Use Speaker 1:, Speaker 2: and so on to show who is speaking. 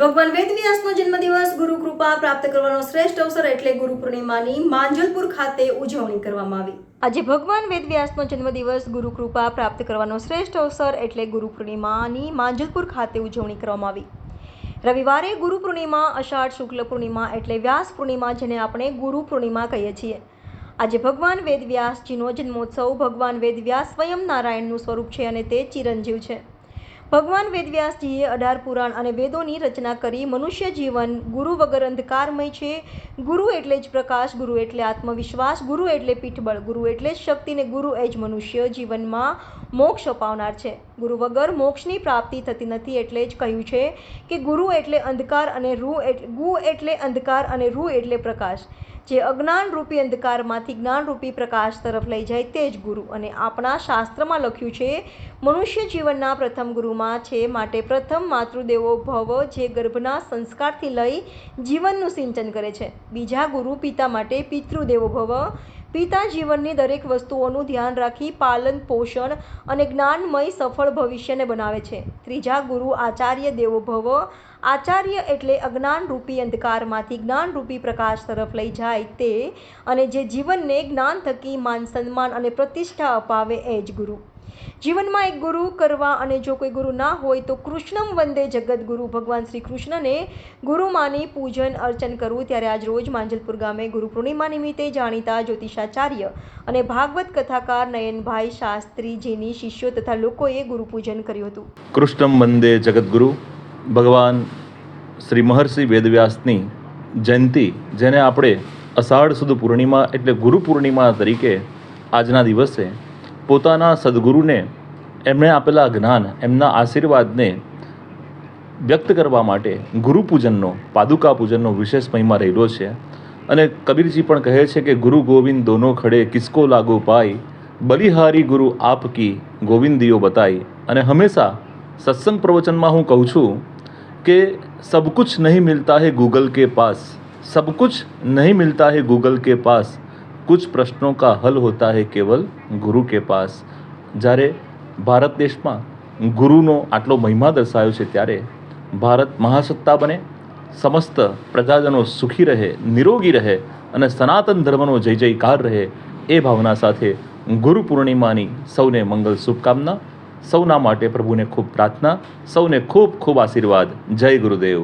Speaker 1: ભગવાન વેદવ્યાસનો જન્મદિવસ ગુરુ કૃપા પ્રાપ્ત કરવાનો શ્રેષ્ઠ અવસર એટલે ગુરુ પૂર્ણિમાની માંજલપુર ખાતે ઉજવણી કરવામાં આવી। આજે ભગવાન વેદવ્યાસનો જન્મદિવસ ગુરુ કૃપા પ્રાપ્ત કરવાનો શ્રેષ્ઠ અવસર એટલે ગુરુ પૂર્ણિમાની માંજલપુર ખાતે ઉજવણી કરવામાં આવી। રવિવારે ગુરુ પૂર્ણિમા અષાઢ શુક્લ પૂર્ણિમા એટલે વ્યાસ પૂર્ણિમા, જેને આપણે ગુરુ પૂર્ણિમા કહીએ છીએ। આજે ભગવાન વેદવ્યાસજીનો જન્મોત્સવ ભગવાન વેદવ્યાસ સ્વયં નારાયણનું સ્વરૂપ છે અને તે ચિરંજીવ છે। ભગવાન વેદવ્યાસજીએ 18 પુરાણ અને વેદોની રચના કરી। મનુષ્ય જીવન ગુરુ વગર અંધકારમય છે। ગુરુ એટલે જ પ્રકાશ, ગુરુ એટલે આત્મવિશ્વાસ, ગુરુ એટલે પીઠબળ, ગુરુ એટલે જ શક્તિ ને ગુરુ એ જ મનુષ્ય જીવનમાં મોક્ષ અપાવનાર છે। ગુરુ વગર મોક્ષની પ્રાપ્તિ થતી નથી, એટલે જ કહ્યું છે કે ગુરુ એટલે અંધકાર અને ગુ એટલે અંધકાર અને રૂ એટલે પ્રકાશ। જે અજ્ઞાન રૂપી અંધકારમાંથી જ્ઞાન રૂપી પ્રકાશ તરફ લઈ જાય તે જ ગુરુ। અને આપણા શાસ્ત્રમાં લખ્યું છે મનુષ્ય જીવનના પ્રથમ ગુરુમાં છે, માટે પ્રથમ માતૃદેવો ભવ, જે ગર્ભના સંસ્કારથી લઈ જીવનનું સિંચન કરે છે। બીજા ગુરુ પિતા માટે પિતૃદેવો ભવ, પિતા જીવનની દરેક વસ્તુઓનું ધ્યાન રાખી પાલન પોષણ અને જ્ઞાનમય સફળ ભવિષ્યને બનાવે છે। ત્રીજા ગુરુ આચાર્ય દેવો ભવ, આચાર્ય એટલે અજ્ઞાન રૂપી અંધકારમાંથી જ્ઞાન રૂપી પ્રકાશ તરફ લઈ જાય તે, અને જે જીવનને જ્ઞાન થકી માન સન્માન અને પ્રતિષ્ઠા અપાવે એ જ ગુરુ। જીવનમાં એક ગુરુ કરવા, અને જો કોઈ ગુરુ ના હોય તો કૃષ્ણમ વંદે જગત ગુરુ, ભગવાન શ્રી કૃષ્ણને ગુરુ માની પૂજન અર્ચન કરવું। ત્યારે આજ રોજ માંજલપુર ગામે ગુરુ પૂર્ણિમા નિમિત્તે જાણીતા જ્યોતિષાચાર્ય અને ભાગવત કથાકાર નયનભાઈ શાસ્ત્રીજીની શિષ્યો તથા લોકોએ ગુરુ પૂજન કર્યું હતું।
Speaker 2: કૃષ્ણમ વંદે જગતગુરુ, ભગવાન શ્રી મહર્ષિ વેદવ્યાસની જયંતિ, જેને આપણે અષાઢ સુદ પૂર્ણિમા એટલે ગુરુ પૂર્ણિમા તરીકે આજના દિવસે પોતાના સદગુરુને એમણે આપેલા જ્ઞાન, એમના આશીર્વાદને વ્યક્ત કરવા માટે ગુરુ પૂજનનો, પાદુકા પૂજનનો વિશેષ મહિમા રહેલો છે। અને કબીરજી પણ કહે છે કે ગુરુ ગોવિંદ દોનો ખડે કિસકો લાગો પાઈ, બલિહારી ગુરુ આપ કી ગોવિંદીઓ બતાઈ। અને હંમેશા સત્સંગ પ્રવચનમાં હું કહું છું કે सब कुछ नहीं मिलता है गूगल के पास, सब कुछ नहीं मिलता है गूगल के पास, कुछ प्रश्नों का हल होता है केवल गुरु के पास। જ્યારે ભારત દેશમાં ગુરુનો આટલો મહિમા દર્શાવ્યો છે, ત્યારે ભારત મહાસત્તા બને, સમસ્ત પ્રજાજનો સુખી રહે, નિરોગી રહે અને સનાતન ધર્મનો જય જયકાર રહે, એ ભાવના સાથે ગુરુ પૂર્ણિમાની સૌને મંગલ શુભકામના। સૌના માટે પ્રભુને ખૂબ પ્રાર્થના, સૌને ખૂબ ખૂબ આશીર્વાદ। જય ગુરુદેવ।